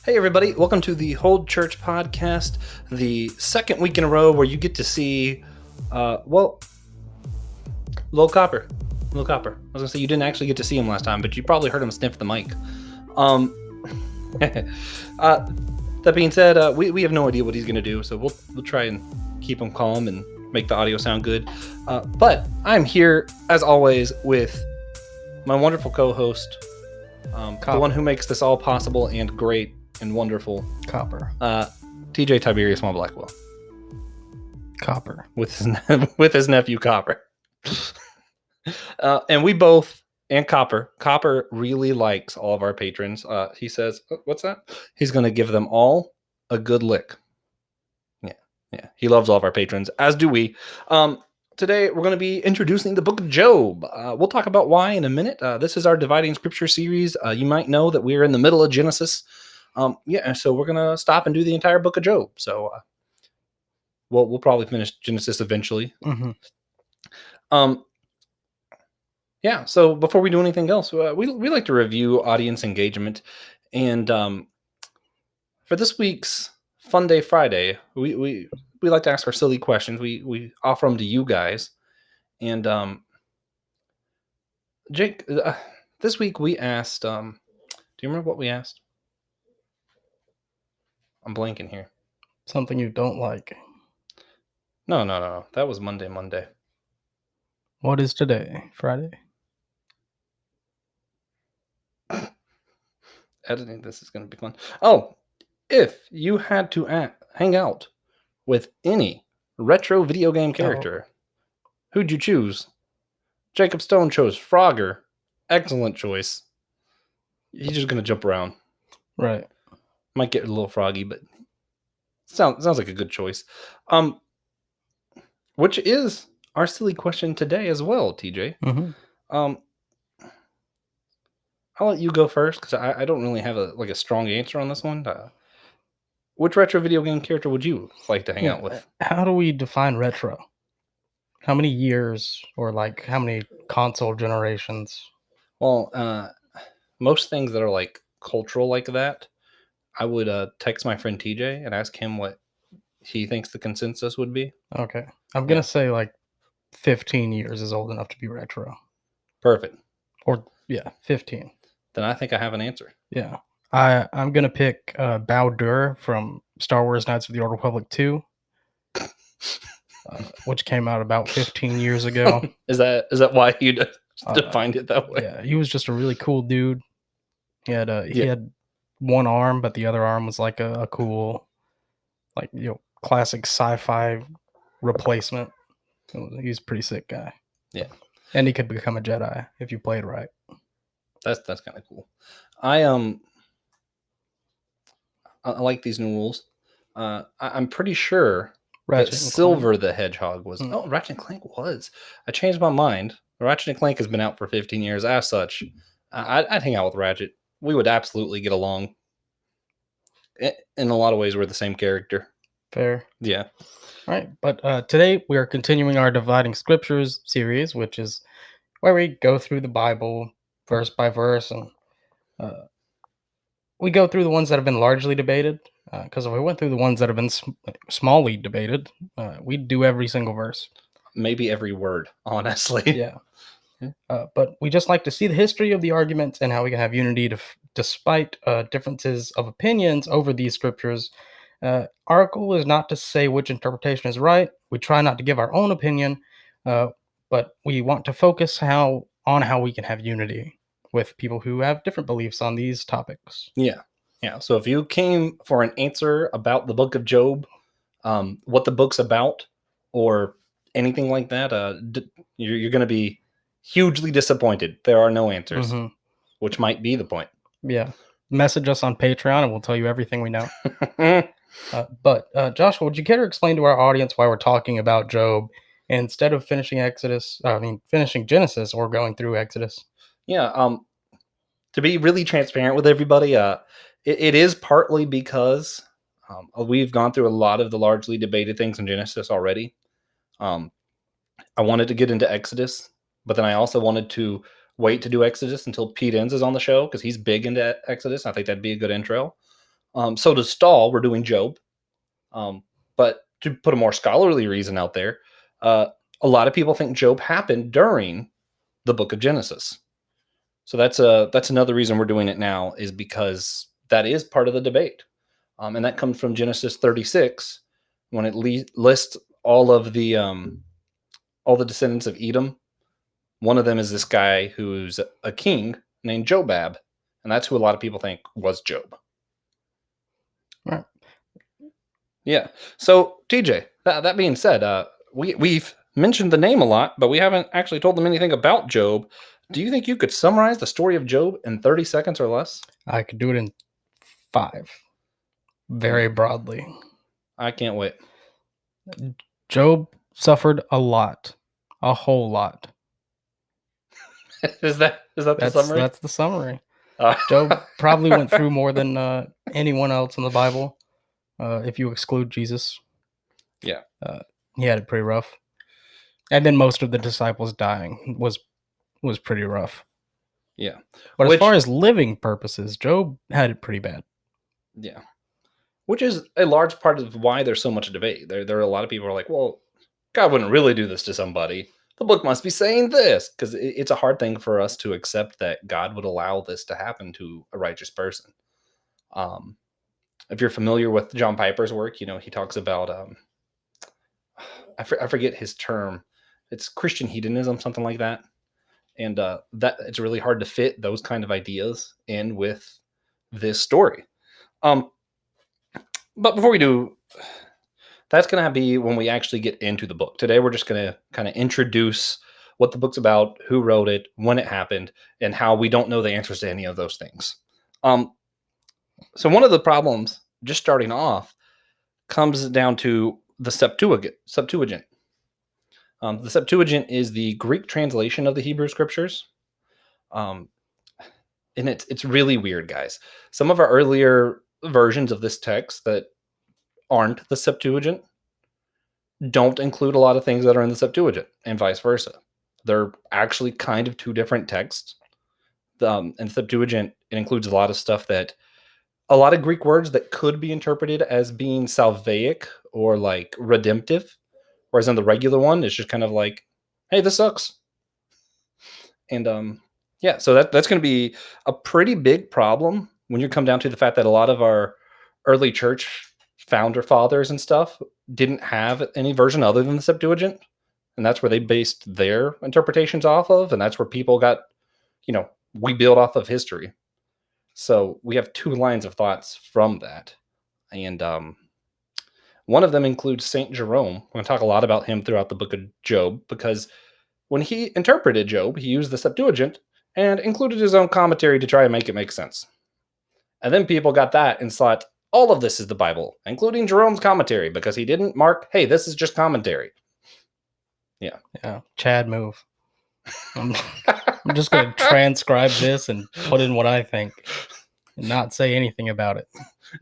Hey everybody, welcome to the wholechurch podcast, the second week in a row where you get to see, Lil Copper. Lil Copper. I was gonna say you didn't actually get to see him last time, but you probably heard him sniff the mic. That being said, we have no idea what he's gonna do, so we'll try and keep him calm and make the audio sound good. But I'm here as always with my wonderful co-host, the one who makes this all possible and great and wonderful, Copper. TJ Tiberius Small Blackwell. Copper. With his nephew Copper. And we both, and Copper really likes all of our patrons. He says, what's that? He's going to give them all a good lick. Yeah. He loves all of our patrons, as do we. Today, we're going to be introducing the book of Job. We'll talk about why in a minute. This is our Dividing Scripture series. You might know that we're in the middle of Genesis. So we're going to stop and do the entire book of Job. So we'll probably finish Genesis eventually. Mm-hmm. So before we do anything else, we like to review audience engagement. And for this week's Fun Day Friday, we like to ask our silly questions. We offer them to you guys. And Jake, this week we asked, do you remember what we asked? I'm blanking here. Something you don't like. No. That was Monday. What is today? Friday? Editing this is going to be fun. Oh, if you had to hang out with any retro video game character, who'd you choose? Jacob Stone chose Frogger. Excellent choice. He's just going to jump around. Right. Might get a little froggy, but sounds like a good choice. Which is our silly question today as well, TJ. Mm-hmm. I'll let you go first because I don't really have a strong answer on this one. Which retro video game character would you like to hang out with? How do we define retro? How many years or how many console generations? Well, most things that are like cultural like that, I would text my friend TJ and ask him what he thinks the consensus would be. Okay. I'm going to say 15 years is old enough to be retro. Perfect. Or, 15. Then I think I have an answer. Yeah. I'm going to pick Bao-Dur from Star Wars Knights of the Old Republic 2. Which came out about 15 years ago. Is that why you defined it that way? Yeah, he was just a really cool dude. He had one arm, but the other arm was like a cool, classic sci-fi replacement. He's a pretty sick guy. Yeah, and he could become a Jedi if you played right. That's kind of cool. I like these new rules. I'm pretty sure that Silver the Hedgehog was. Oh, Ratchet and Clank was. I changed my mind. Ratchet and Clank has been out for 15 years. As such, I'd hang out with Ratchet. We would absolutely get along. In a lot of ways, we're the same character. Fair. Yeah. All right, but today we are continuing our Dividing Scriptures series, which is where we go through the Bible verse by verse, and we go through the ones that have been largely debated, because if we went through the ones that have been smallly debated, we'd do every single verse. Maybe every word, honestly. Yeah. But we just like to see the history of the arguments and how we can have unity despite differences of opinions over these scriptures. Our goal is not to say which interpretation is right. We try not to give our own opinion, but we want to focus on how we can have unity with people who have different beliefs on these topics. Yeah. So if you came for an answer about the book of Job, what the book's about, or anything like that, you're going to be hugely disappointed. There are no answers, which might be the point. Yeah. Message us on Patreon and we'll tell you everything we know. But Joshua, would you care to explain to our audience why we're talking about Job instead of finishing Genesis or going through Exodus? Yeah. To be really transparent with everybody, it is partly because we've gone through a lot of the largely debated things in Genesis already. I wanted to get into Exodus, but then I also wanted to wait to do Exodus until Pete Enns is on the show because he's big into Exodus. I think that'd be a good intro. So to stall, we're doing Job. But to put a more scholarly reason out there, uh, a lot of people think Job happened during the book of Genesis. So that's another reason we're doing it now, is because that is part of the debate, and that comes from Genesis 36 when it lists all the descendants of Edom. One of them is this guy who's a king named Jobab, and that's who a lot of people think was Job. Right. Yeah. So TJ, that being said, we've mentioned the name a lot, but we haven't actually told them anything about Job. Do you think you could summarize the story of Job in 30 seconds or less? I could do it in 5, very Ooh, broadly. I can't wait. Job suffered a lot, a whole lot. Is that the summary? That's the summary. Uh, Job probably went through more than anyone else in the Bible, if you exclude Jesus. yeah, Uh, he had it pretty rough, and then most of the disciples dying was pretty rough. yeah. But as far Which as living purposes, Job had it pretty bad. yeah, which is a large part of why there's so much debate. There are a lot of people who are like, well, God wouldn't really do this to somebody. The book must be saying this, because it's a hard thing for us to accept that God would allow this to happen to a righteous person. Um, if you're familiar with John Piper's work, he talks about I forget his term. It's Christian hedonism, something like that, and that it's really hard to fit those kind of ideas in with this story. Um, but before we do, that's going to be when we actually get into the book. Today, we're just going to kind of introduce what the book's about, who wrote it, when it happened, and how we don't know the answers to any of those things. So one of the problems, just starting off, comes down to the Septuagint. The Septuagint is the Greek translation of the Hebrew scriptures, um, and it's really weird, guys. Some of our earlier versions of this text that aren't the Septuagint don't include a lot of things that are in the Septuagint, and vice versa. They're actually kind of two different texts. And the Septuagint, it includes a lot of stuff that a lot of Greek words that could be interpreted as being salvific or like redemptive, whereas in the regular one, it's just kind of like, hey, this sucks. And yeah, so that's going to be a pretty big problem when you come down to the fact that a lot of our early church founder fathers and stuff didn't have any version other than the Septuagint, and that's where they based their interpretations off of, and that's where people got, we build off of history. So we have two lines of thoughts from that, and one of them includes Saint Jerome. We're going to talk a lot about him throughout the book of Job, because when he interpreted Job, he used the Septuagint and included his own commentary to try and make it make sense. And then people got that and thought, all of this is the Bible, including Jerome's commentary, because he didn't mark, hey, this is just commentary. Yeah. Yeah, Chad move. I'm, I'm just gonna transcribe this and put in what I think, and not say anything about it.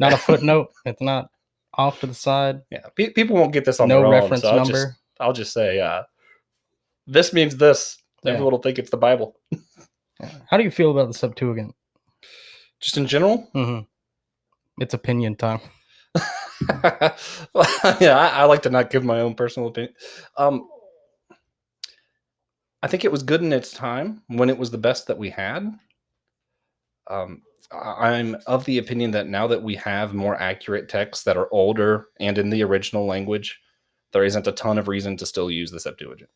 Not a footnote. It's not off to the side. Yeah. People won't get this on No their own, reference so number. I'll just say this means this. Yeah. Everyone will think it's the Bible. Yeah. How do you feel about the Septuagint? Just in general. Mm-hmm. It's opinion time. Yeah, I like to not give my own personal opinion. I think it was good in its time when it was the best that we had. I'm of the opinion that now that we have more accurate texts that are older and in the original language, there isn't a ton of reason to still use the Septuagint.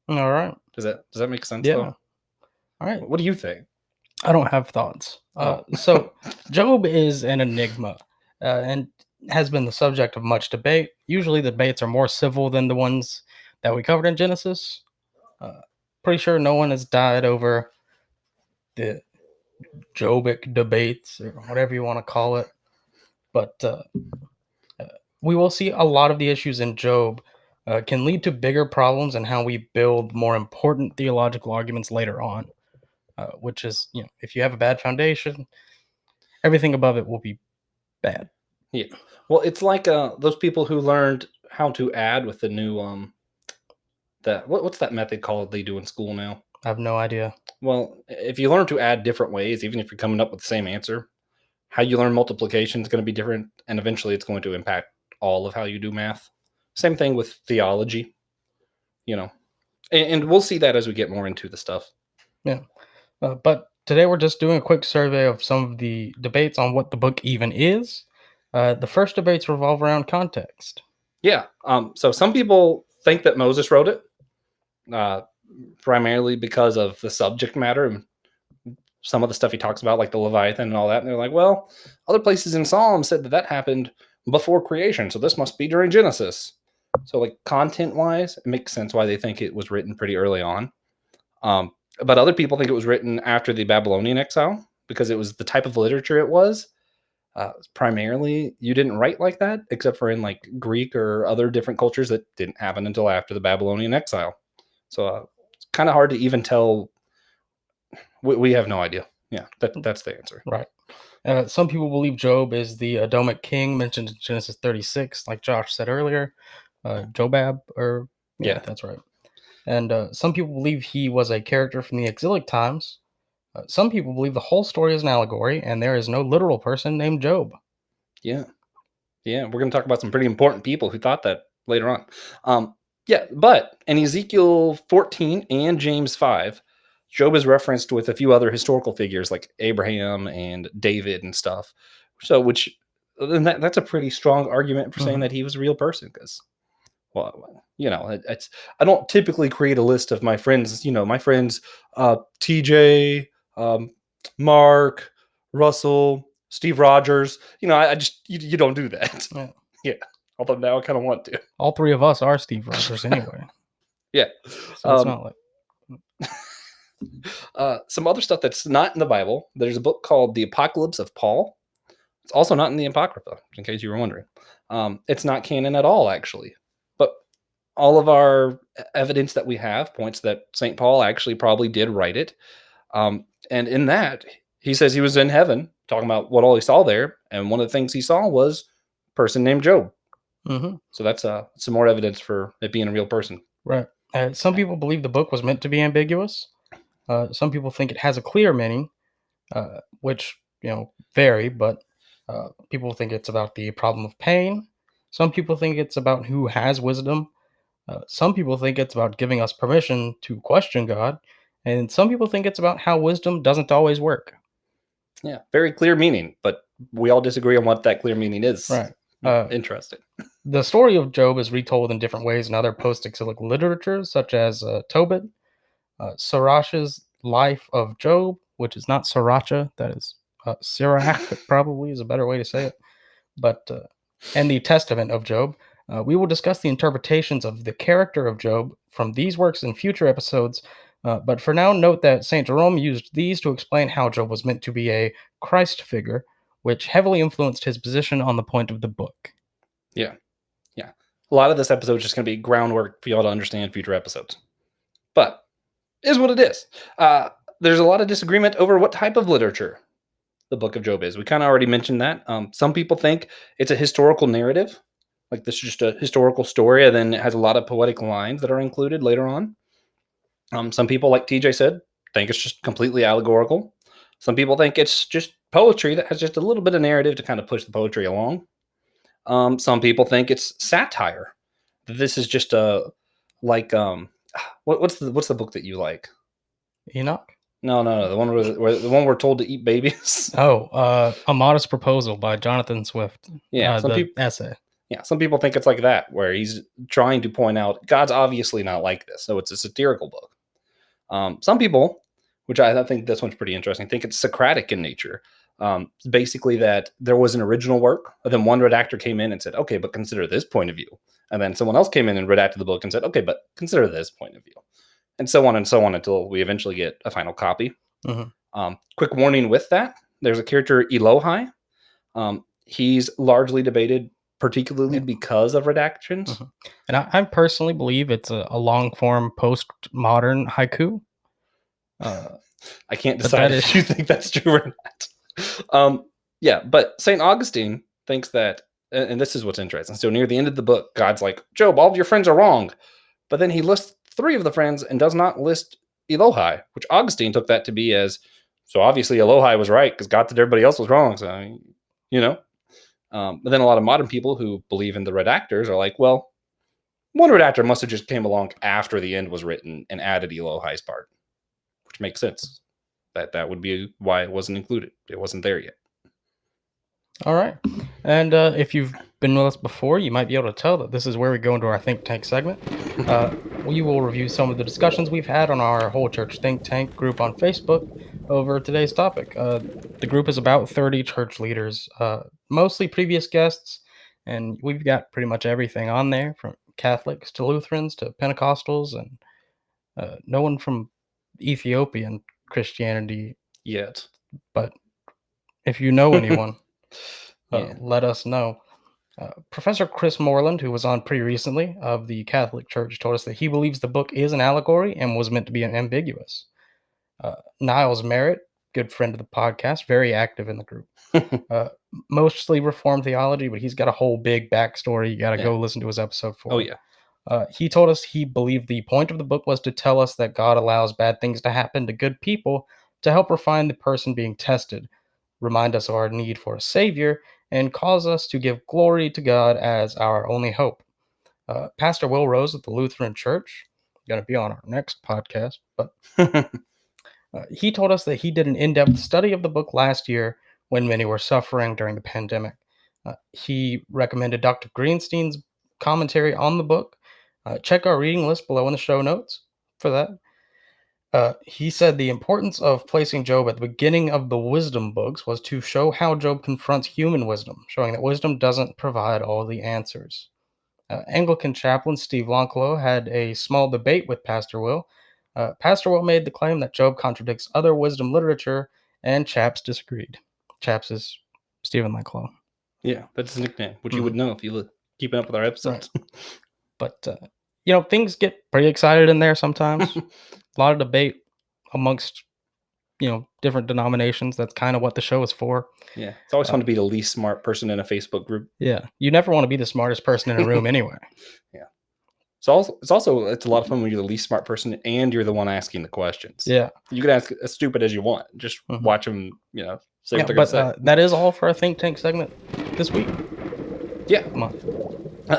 All right. Does that make sense Yeah. though? All right. What do you think? I don't have thoughts. Oh, So Job is an enigma, and has been the subject of much debate. Usually, the debates are more civil than the ones that we covered in Genesis. Uh, Pretty sure no one has died over the Jobic debates or whatever you want to call it. But uh, we will see a lot of the issues in Job can lead to bigger problems in how we build more important theological arguments later on. Which is, if you have a bad foundation, everything above it will be bad. yeah. Well, it's like those people who learned how to add with the new what's that method called they do in school now? I have no idea. Well, if you learn to add different ways, even if you're coming up with the same answer, how you learn multiplication is going to be different, and eventually it's going to impact all of how you do math. Same thing with theology, you know, and we'll see that as we get more into the stuff. Yeah. But today we're just doing a quick survey of some of the debates on what the book even is. The first debates revolve around context. Yeah. So some people think that Moses wrote it, uh, primarily because of the subject matter and some of the stuff he talks about, like the Leviathan and all that. And they're like, well, other places in Psalms said that that happened before creation, so this must be during Genesis. So, like content wise, it makes sense why they think it was written pretty early on. Um, but other people think it was written after the Babylonian exile because it was the type of literature it was. Primarily, you didn't write like that, except for in like Greek or other different cultures that didn't happen until after the Babylonian exile. So it's kind of hard to even tell. We have no idea. Yeah, that's the answer. Right. Some people believe Job is the Edomic king mentioned in Genesis 36, like Josh said earlier. Jobab, or yeah, Yeah, that's right. And some people believe he was a character from the exilic times. Some people believe the whole story is an allegory and there is no literal person named Job. yeah, yeah. We're going to talk about some pretty important people who thought that later on. Yeah, but in Ezekiel 14 and James 5, Job is referenced with a few other historical figures like Abraham and David and stuff. So, which then that's a pretty strong argument for saying Hmm. that he was a real person because, well, it's I don't typically create a list of my friends. My friends, TJ, Mark, Russell, Steve Rogers. I just you don't do that. Yeah. Yeah. Although now I kind of want to. All three of us are Steve Rogers anyway. Yeah. So it's Um, not like. some other stuff that's not in the Bible. There's a book called The Apocalypse of Paul. It's also not in the Apocrypha, in case you were wondering. It's not canon at all, actually. But all of our evidence that we have points that St. Paul actually probably did write it. And in that, he says he was in heaven, talking about what all he saw there. And one of the things he saw was a person named Job. Hmm. So that's some more evidence for it being a real person. Right. Some people believe the book was meant to be ambiguous. Some people think it has a clear meaning, which vary, but people think it's about the problem of pain. Some people think it's about who has wisdom. Some people think it's about giving us permission to question God, and some people think it's about how wisdom doesn't always work. Yeah, very clear meaning, but we all disagree on what that clear meaning is. Right. Uh, Interesting. the story of Job is retold in different ways in other post-exilic literature, such as Tobit, Sirach's Life of Job, which is not Sriracha, that is Sirach, probably is a better way to say it, but and the Testament of Job. We will discuss the interpretations of the character of Job from these works in future episodes. But for now, note that St. Jerome used these to explain how Job was meant to be a Christ figure, which heavily influenced his position on the point of the book. Yeah, yeah. A lot of this episode is just going to be groundwork for y'all to understand future episodes. But it is what it is. There's a lot of disagreement over what type of literature the Book of Job is. We kind of already mentioned that. Some people think it's a historical narrative, like this is just a historical story, and then it has a lot of poetic lines that are included later on. Some people, like TJ said, think it's just completely allegorical. Some people think it's just poetry that has just a little bit of narrative to kind of push the poetry along. Some people think it's satire. This is just a like what's the book that you like? Enoch? No, the one where the one we're told to eat babies. Oh, A Modest Proposal by Jonathan Swift. Yeah, some The people. essay. Yeah, some people think it's like that, where he's trying to point out God's obviously not like this, so it's a satirical book. Some people, which I think this one's pretty interesting, think it's Socratic in nature. Basically, that there was an original work, and then one redactor came in and said, "Okay, but consider this point of view," and then someone else came in and redacted the book and said, "Okay, but consider this point of view," and so on until we eventually get a final copy. Hmm. Quick warning with that: there's a character Elohai. He's largely debated, particularly Yeah. because of redactions. Hmm. And I personally believe it's a long form postmodern haiku. Uh, I can't but that decide is if you think that's true or not. Yeah, but St. Augustine thinks that, and this is what's interesting. So near the end of the book, God's like, Job, all of your friends are wrong. But then he lists three of the friends and does not list Elohai, which Augustine took that to be as So obviously Elohai was right because God said everybody else was wrong. So, you know. But then a lot of modern people who believe in the redactors are like, well, one redactor must have just came along after the end was written and added Elohai's part, which makes sense. That would be why it wasn't included. It wasn't there yet. All right. And if you've been with us before, you might be able to tell that this is where we go into our think tank segment. Uh, we will review some of the discussions we've had on our Whole Church Think Tank group on Facebook over today's topic. The group is about 30 church leaders, mostly previous guests, and we've got pretty much everything on there from Catholics to Lutherans to Pentecostals, and no one from Ethiopian Christianity. Yet. But if you know anyone, Yeah. let us know. Professor Chris Moreland, who was on pretty recently of the Catholic Church, told us that he believes the book is an allegory and was meant to be ambiguous. Niles Merritt, good friend of the podcast, very active in the group. Uh, Mostly Reformed theology, but he's got a whole big backstory. You got to Yeah. go listen to his episode for. Oh, yeah. He told us he believed the point of the book was to tell us that God allows bad things to happen to good people to help refine the person being tested, remind us of our need for a savior, and cause us to give glory to God as our only hope. Pastor Will Rose of the Lutheran Church, going to be on our next podcast, but he told us that he did an in-depth study of the book last year when many were suffering during the pandemic. He recommended Dr. Greenstein's commentary on the book. Check our reading list below in the show notes for that. He said the importance of placing Job at the beginning of the wisdom books was to show how Job confronts human wisdom, showing that wisdom doesn't provide all the answers. Anglican chaplain Steve Lonklow had a small debate with Pastor Will. Pastor Will made the claim that Job contradicts other wisdom literature, and Chaps disagreed. Chaps is Stephen Lonklow. Yeah, that's his nickname, which you would know if you were keeping up with our episodes. Right. But, things get pretty excited in there sometimes. A lot of debate amongst, different denominations. That's kind of what the show is for. Yeah, it's always fun to be the least smart person in a Facebook group. Yeah, you never want to be the smartest person in a room anyway. Yeah. It's a lot of fun when you're the least smart person and you're the one asking the questions. Yeah. You can ask as stupid as you want. Just watch them, say what they're going to say. That is all for our think tank segment this week. Yeah. Month.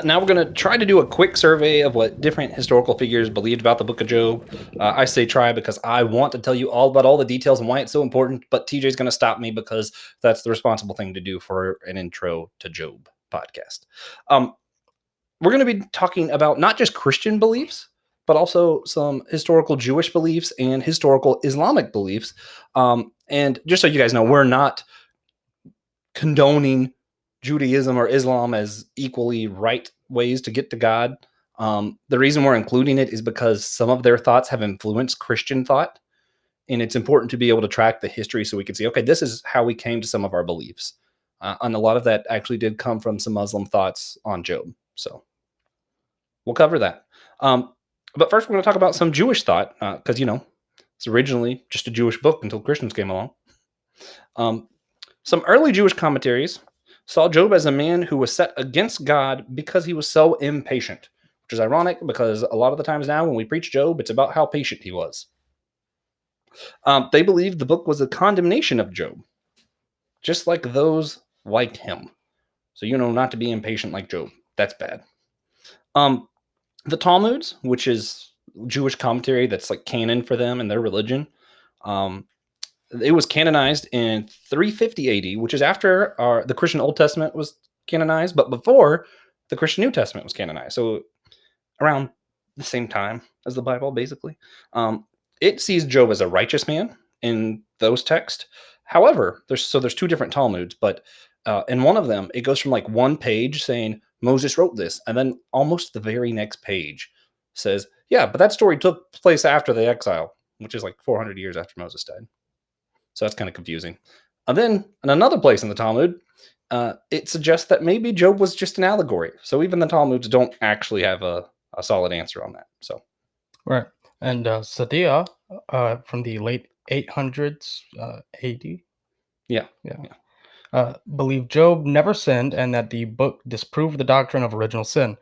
Now we're going to try to do a quick survey of what different historical figures believed about the book of Job. I say try because I want to tell you all about all the details and why it's so important, but TJ's going to stop me because that's the responsible thing to do for an intro to Job podcast. We're going to be talking about not just Christian beliefs, but also some historical Jewish beliefs and historical Islamic beliefs. And just so you guys know, we're not condoning Judaism or Islam as equally right ways to get to God. The reason we're including it is because some of their thoughts have influenced Christian thought. And it's important to be able to track the history so we can see, okay, this is how we came to some of our beliefs. And a lot of that actually did come from some Muslim thoughts on Job. So we'll cover that. But first, we're going to talk about some Jewish thought because, it's originally just a Jewish book until Christians came along. Some early Jewish commentaries saw Job as a man who was set against God because he was so impatient, which is ironic because a lot of the times now when we preach Job, it's about how patient he was. They believed the book was a condemnation of Job, just like those like him. So, not to be impatient like Job. That's bad. The Talmuds, which is Jewish commentary that's like canon for them and their religion, it was canonized in 350 AD, which is after the Christian Old Testament was canonized, but before the Christian New Testament was canonized. So around the same time as the Bible, basically. It sees Job as a righteous man in those texts. However, there's two different Talmuds, but in one of them, it goes from like one page saying Moses wrote this, and then almost the very next page says, yeah, but that story took place after the exile, which is like 400 years after Moses died. So that's kind of confusing. And then in another place in the Talmud, it suggests that maybe Job was just an allegory. So even the Talmuds don't actually have a solid answer on that. So Right. And Sadia from the late 800s AD. Yeah. Believed Job never sinned and that the book disproved the doctrine of original sin.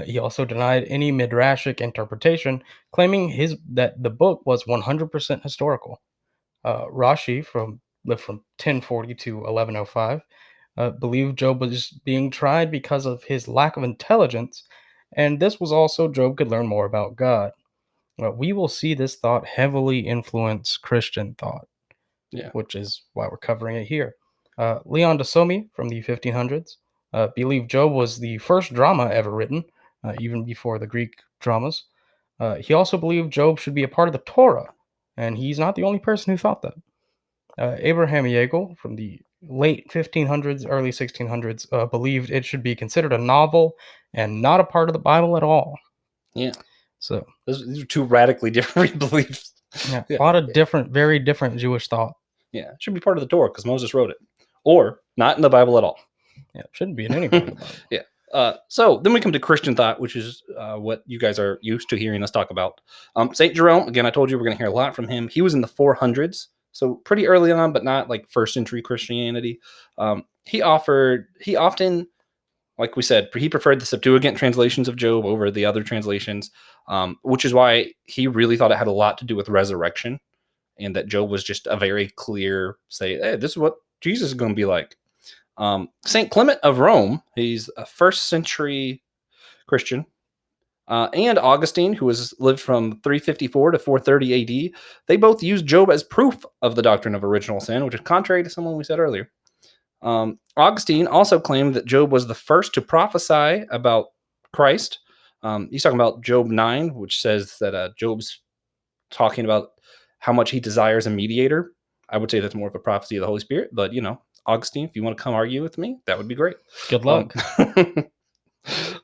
He also denied any midrashic interpretation, claiming that the book was 100% historical. Rashi lived from 1040 to 1105. Believed Job was being tried because of his lack of intelligence, and this was also Job could learn more about God. We will see this thought heavily influence Christian thought, Yeah. which is why we're covering it here. Leon de Somi from the 1500s believed Job was the first drama ever written, even before the Greek dramas. He also believed Job should be a part of the Torah, and he's not the only person who thought that. Abraham Yeagle from the late 1500s, early 1600s believed it should be considered a novel and not a part of the Bible at all. Yeah. So, These are two radically different beliefs. yeah, Yeah. a lot of very different Jewish thought. Yeah. It should be part of the Torah because Moses wrote it, or not in the Bible at all. Yeah, it shouldn't be in any part of the Bible. Yeah. So then we come to Christian thought, which is what you guys are used to hearing us talk about. St. Jerome, again, I told you we're going to hear a lot from him. He was in the 400s, so pretty early on, but not like first century Christianity. He often, like we said, he preferred the Septuagint translations of Job over the other translations, which is why he really thought it had a lot to do with resurrection and that Job was just a very clear say, hey, this is what Jesus is going to be like. St. Clement of Rome, he's a first century Christian, and Augustine, who lived from 354 to 430 AD, they both used Job as proof of the doctrine of original sin, which is contrary to someone we said earlier. Augustine also claimed that Job was the first to prophesy about Christ. He's talking about Job 9, which says that Job's talking about how much he desires a mediator. I would say that's more of a prophecy of the Holy Spirit, but Augustine, if you want to come argue with me, that would be great. Good luck.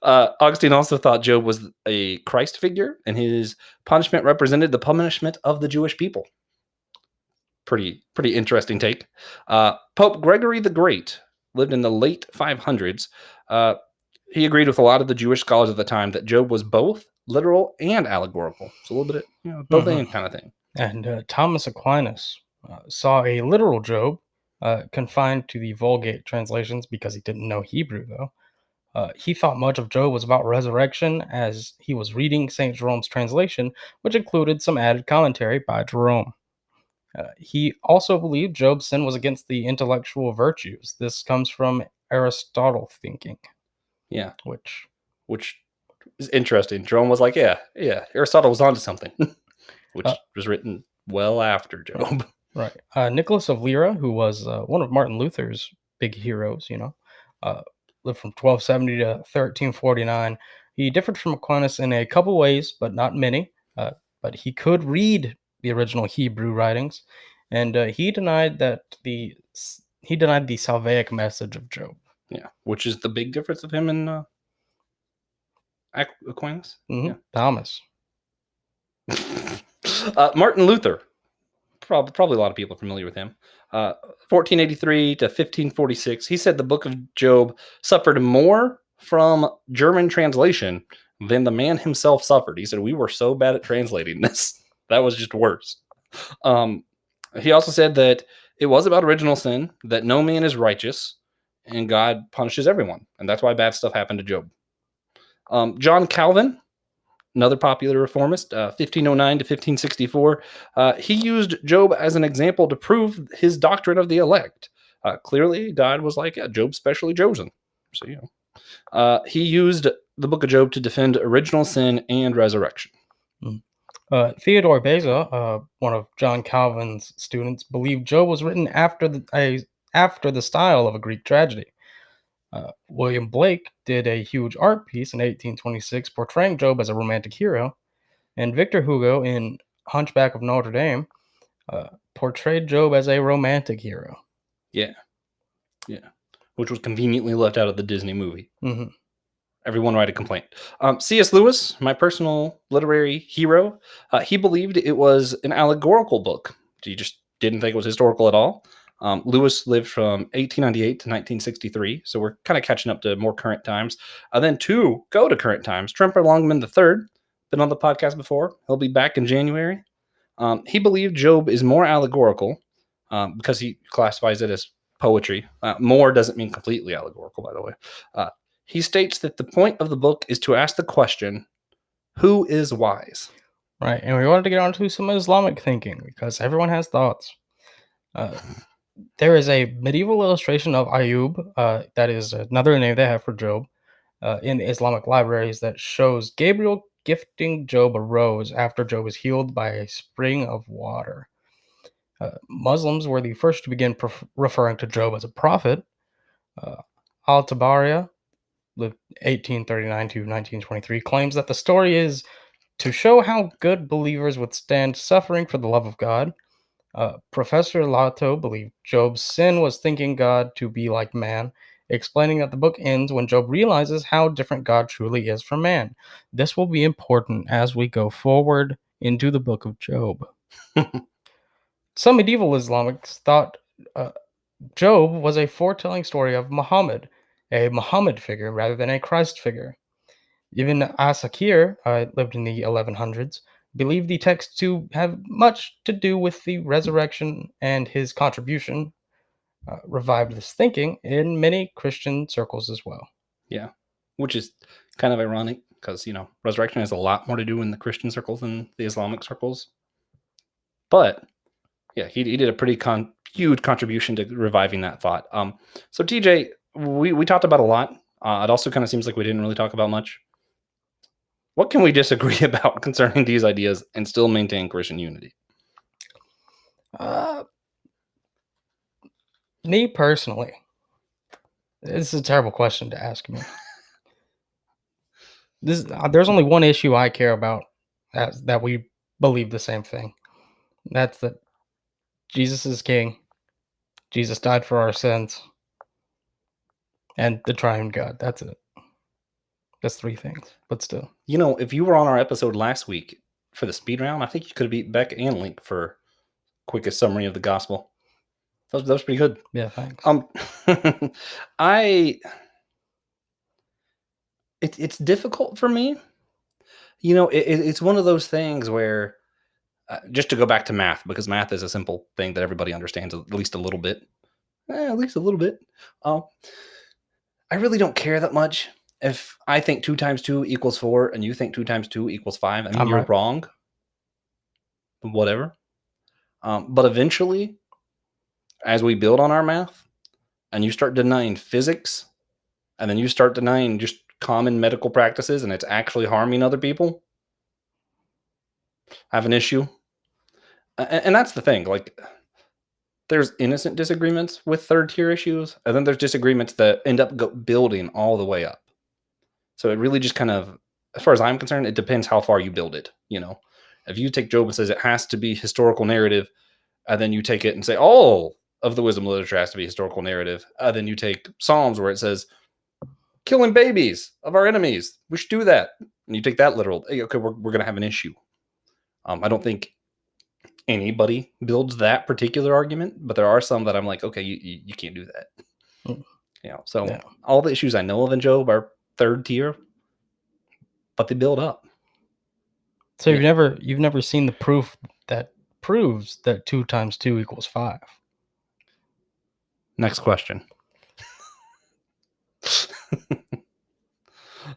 Augustine also thought Job was a Christ figure, and his punishment represented the punishment of the Jewish people. Pretty interesting take. Pope Gregory the Great lived in the late 500s. He agreed with a lot of the Jewish scholars at the time that Job was both literal and allegorical. It's a little bit of both and kind of thing. And Thomas Aquinas saw a literal Job confined to the Vulgate translations because he didn't know Hebrew, though. He thought much of Job was about resurrection as he was reading St. Jerome's translation, which included some added commentary by Jerome. He also believed Job's sin was against the intellectual virtues. This comes from Aristotle thinking. Yeah. Which is interesting. Jerome was like, yeah, Aristotle was onto something, which was written well after Job. Right. Nicholas of Lyra, who was one of Martin Luther's big heroes, lived from 1270 to 1349. He differed from Aquinas in a couple ways, but not many. But he could read the original Hebrew writings, and he denied the salvific message of Job. Yeah, which is the big difference of him and Aquinas. Mm-hmm. Yeah. Thomas. Martin Luther. Probably a lot of people are familiar with him. 1483 to 1546. He said the book of Job suffered more from German translation than the man himself suffered. He said, we were so bad at translating this. That was just worse. He also said that it was about original sin, that no man is righteous, and God punishes everyone. And that's why bad stuff happened to Job. John Calvin, another popular reformist, 1509 to 1564, he used Job as an example to prove his doctrine of the elect. Clearly, God was like, yeah, Job's specially chosen. So, he used the book of Job to defend original sin and resurrection. Theodore Beza, one of John Calvin's students, believed Job was written after the style of a Greek tragedy. William Blake did a huge art piece in 1826 portraying Job as a romantic hero, and Victor Hugo in Hunchback of Notre Dame portrayed Job as a romantic hero. Yeah. Which was conveniently left out of the Disney movie. Mm-hmm. Everyone write a complaint. C.S. Lewis, my personal literary hero, he believed it was an allegorical book. He just didn't think it was historical at all. Lewis lived from 1898 to 1963, so we're kind of catching up to more current times. Then to go to current times, Tremper Longman III, been on the podcast before. He'll be back in January. He believed Job is more allegorical because he classifies it as poetry. More doesn't mean completely allegorical, by the way. He states that the point of the book is to ask the question, who is wise? Right, and we wanted to get onto some Islamic thinking because everyone has thoughts. Uh, there is a medieval illustration of Ayub, that is another name they have for Job, in Islamic libraries that shows Gabriel gifting Job a rose after Job was healed by a spring of water. Muslims were the first to begin referring to Job as a prophet. Uh, Al-Tabaria, lived 1839 to 1923, claims that the story is to show how good believers withstand suffering for the love of God. Professor Lato believed Job's sin was thinking God to be like man, explaining that the book ends when Job realizes how different God truly is from man. This will be important as we go forward into the book of Job. Some medieval Islamics thought uh, Job was a foretelling story of Muhammad, a Muhammad figure rather than a Christ figure. Even Asakir, lived in the 1100s, believed the text to have much to do with the resurrection, and his contribution revived this thinking in many Christian circles as well. Yeah, which is kind of ironic because resurrection has a lot more to do in the Christian circles than the Islamic circles. But yeah, he did a pretty huge contribution to reviving that thought. So TJ, we talked about a lot. It also kind of seems like we didn't really talk about much. What can we disagree about concerning these ideas and still maintain Christian unity? Uh, Me personally, this is a terrible question to ask me. There's only one issue I care about, that we believe the same thing. That's that Jesus is King. Jesus died for our sins, and the Triune God. That's it. That's three things, but still. If you were on our episode last week for the speed round, I think you could have beat Beck and Link for quickest summary of the gospel. That was pretty good. Yeah, thanks. It's difficult for me. It's one of those things where, just to go back to math, because math is a simple thing that everybody understands at least a little bit. At least a little bit. I really don't care that much if I think 2 times 2 equals 4 and you think 2 times 2 equals 5. I mean, I'm you're right. wrong. Whatever. But eventually, as we build on our math and you start denying physics and then you start denying just common medical practices and it's actually harming other people, I have an issue. And that's the thing. Like, there's innocent disagreements with third tier issues, and then there's disagreements that end up building all the way up. So it really just kind of, as far as I'm concerned, it depends how far you build it. If you take Job and says it has to be historical narrative, and then you take it and say all of the wisdom literature has to be historical narrative, and then you take Psalms where it says killing babies of our enemies, we should do that, and you take that literal, okay, we're going to have an issue. I don't think anybody builds that particular argument, but there are some that I'm like, okay, you can't do that. Mm, So yeah. all the issues I know of in Job are third tier, but they build up. So Yeah. you've never seen the proof that proves that 2 times 2 equals 5. Next question.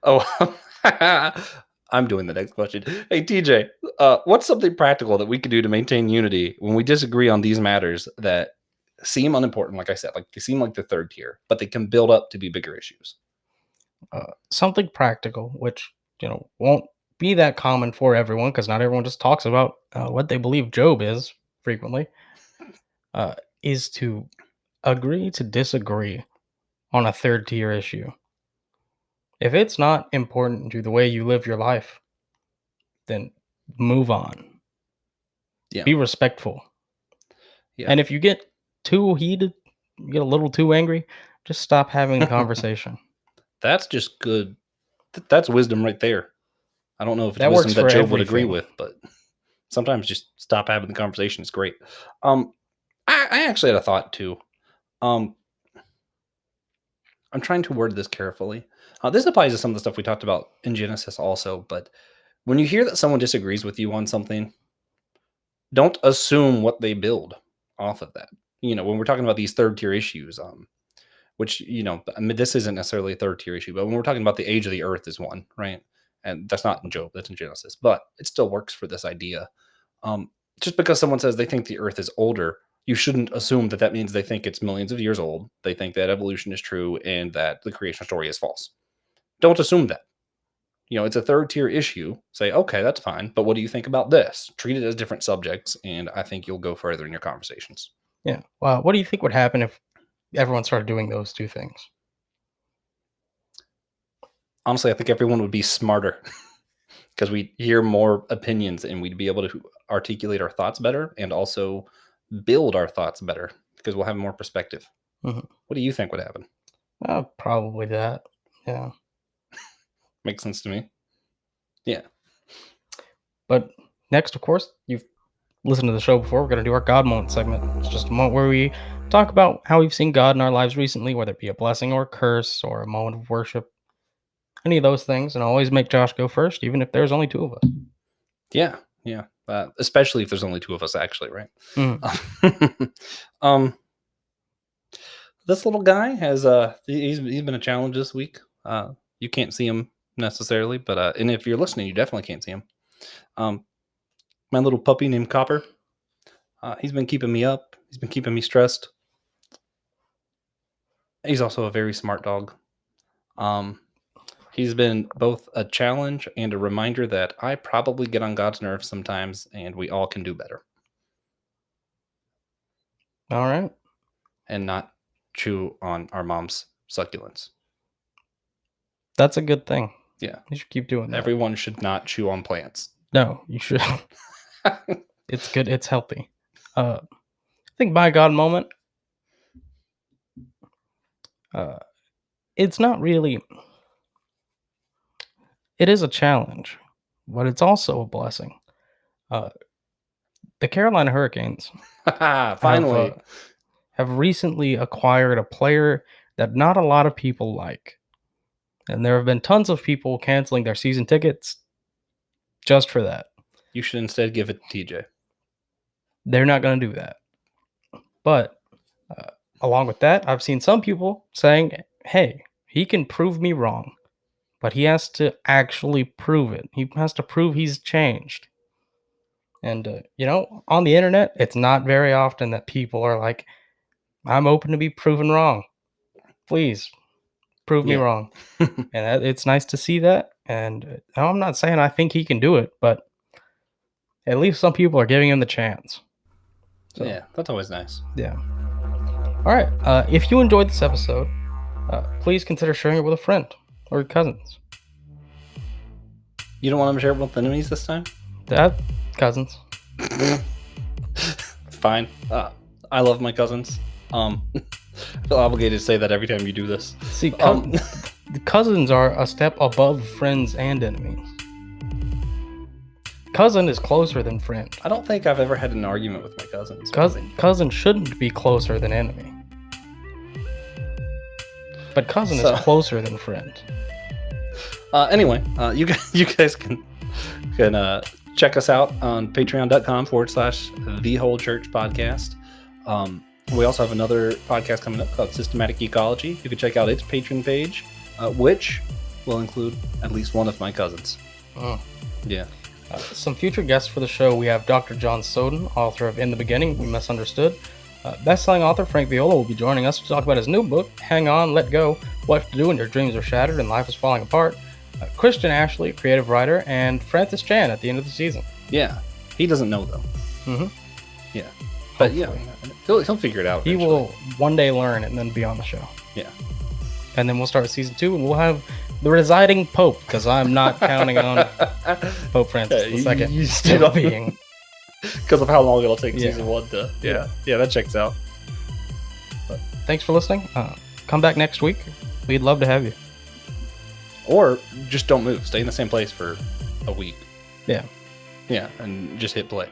Oh, I'm doing the next question. Hey, TJ, what's something practical that we could do to maintain unity when we disagree on these matters that seem unimportant? Like I said, like they seem like the third tier, but they can build up to be bigger issues. Something practical, which won't be that common for everyone, because not everyone just talks about what they believe Job is frequently, uh, is to agree to disagree on a third tier issue. If it's not important to the way you live your life, then move on. Yeah. Be respectful. Yeah. And if you get too heated, you get a little too angry, just stop having the conversation. That's just good. That's wisdom right there. I don't know if it's That works wisdom that for Job would agree everything. with, but sometimes just stop having the conversation is great. I actually had a thought too. Um, I'm trying to word this carefully. This applies to some of the stuff we talked about in Genesis also, but when you hear that someone disagrees with you on something, don't assume what they build off of that. When we're talking about these third tier issues, which, I mean, this isn't necessarily a third tier issue, but when we're talking about the age of the earth is one, right? And that's not in Job, that's in Genesis, but it still works for this idea. Just because someone says they think the earth is older you shouldn't assume that means they think it's millions of years old. They think that evolution is true and that the creation story is false. Don't assume that. It's a third tier issue. Say, okay, that's fine. But what do you think about this? Treat it as different subjects, and I think you'll go further in your conversations. Yeah. Well, what do you think would happen if everyone started doing those two things? Honestly, I think everyone would be smarter because we'd hear more opinions and we'd be able to articulate our thoughts better and also build our thoughts better because we'll have more perspective. Mm-hmm. What do you think would happen? Probably that. Yeah. Makes sense to me. Yeah. But next, of course, you've listened to the show before. We're going to do our God moment segment. It's just a moment where we talk about how we've seen God in our lives recently, whether it be a blessing or a curse or a moment of worship, any of those things. And I always make Josh go first, even if there's only two of us. Yeah. Yeah. Especially if there's only two of us, actually, right? Mm. This little guy has he's been a challenge this week. You can't see him necessarily, but and if you're listening, you definitely can't see him. My little puppy named Copper. He's been keeping me up. He's been keeping me stressed. He's also a very smart dog. He's been both a challenge and a reminder that I probably get on God's nerves sometimes, and we all can do better. All right. And not chew on our mom's succulents. That's a good thing. Yeah. You should keep doing that. Everyone should not chew on plants. No, you should. It's good. It's healthy. I think my God moment. It's not really. It is a challenge, but it's also a blessing. The Carolina Hurricanes Finally have recently acquired a player that not a lot of people like. And there have been tons of people canceling their season tickets just for that. You should instead give it to TJ. They're not going to do that. But along with that, I've seen some people saying, hey, he can prove me wrong, but he has to actually prove it. He has to prove he's changed. And, on the internet, it's not very often that people are like, I'm open to be proven wrong. Please prove me wrong. And it's nice to see that. And I'm not saying I think he can do it, but at least some people are giving him the chance. So, yeah, that's always nice. Yeah. All right. If you enjoyed this episode, please consider sharing it with a friend or your cousins. You don't want them to share it with enemies this time? Cousins. Fine. I love my cousins. I feel obligated to say that every time you do this. See, cousins are a step above friends and enemies. Cousin is closer than friend. I don't think I've ever had an argument with my cousins. Cousin shouldn't be closer than enemy. But cousin is closer than friend. Anyway, you guys can check us out on patreon.com/thewholechurch podcast. We also have another podcast coming up called Systematic Ecology. You can check out its Patreon page, which will include at least one of my cousins. Yeah. Some future guests for the show, we have Dr. John Soden, author of In the Beginning, We Misunderstood. Best-selling author Frank Viola will be joining us to talk about his new book, Hang On, Let Go, What to Do When Your Dreams Are Shattered and Life is Falling Apart. Christian Ashley, creative writer, and Francis Chan at the end of the season. Yeah. He doesn't know, though. Mm-hmm. Yeah. But yeah, he'll figure it out eventually. He will one day learn and then be on the show. Yeah. And then we'll start season 2 and we'll have the residing Pope, because I'm not counting on Pope Francis II still being. Because of how long it'll take season 1 to. Yeah, that checks out. But thanks for listening. Come back next week. We'd love to have you. Or just don't move. Stay in the same place for a week. Yeah. Yeah, and just hit play.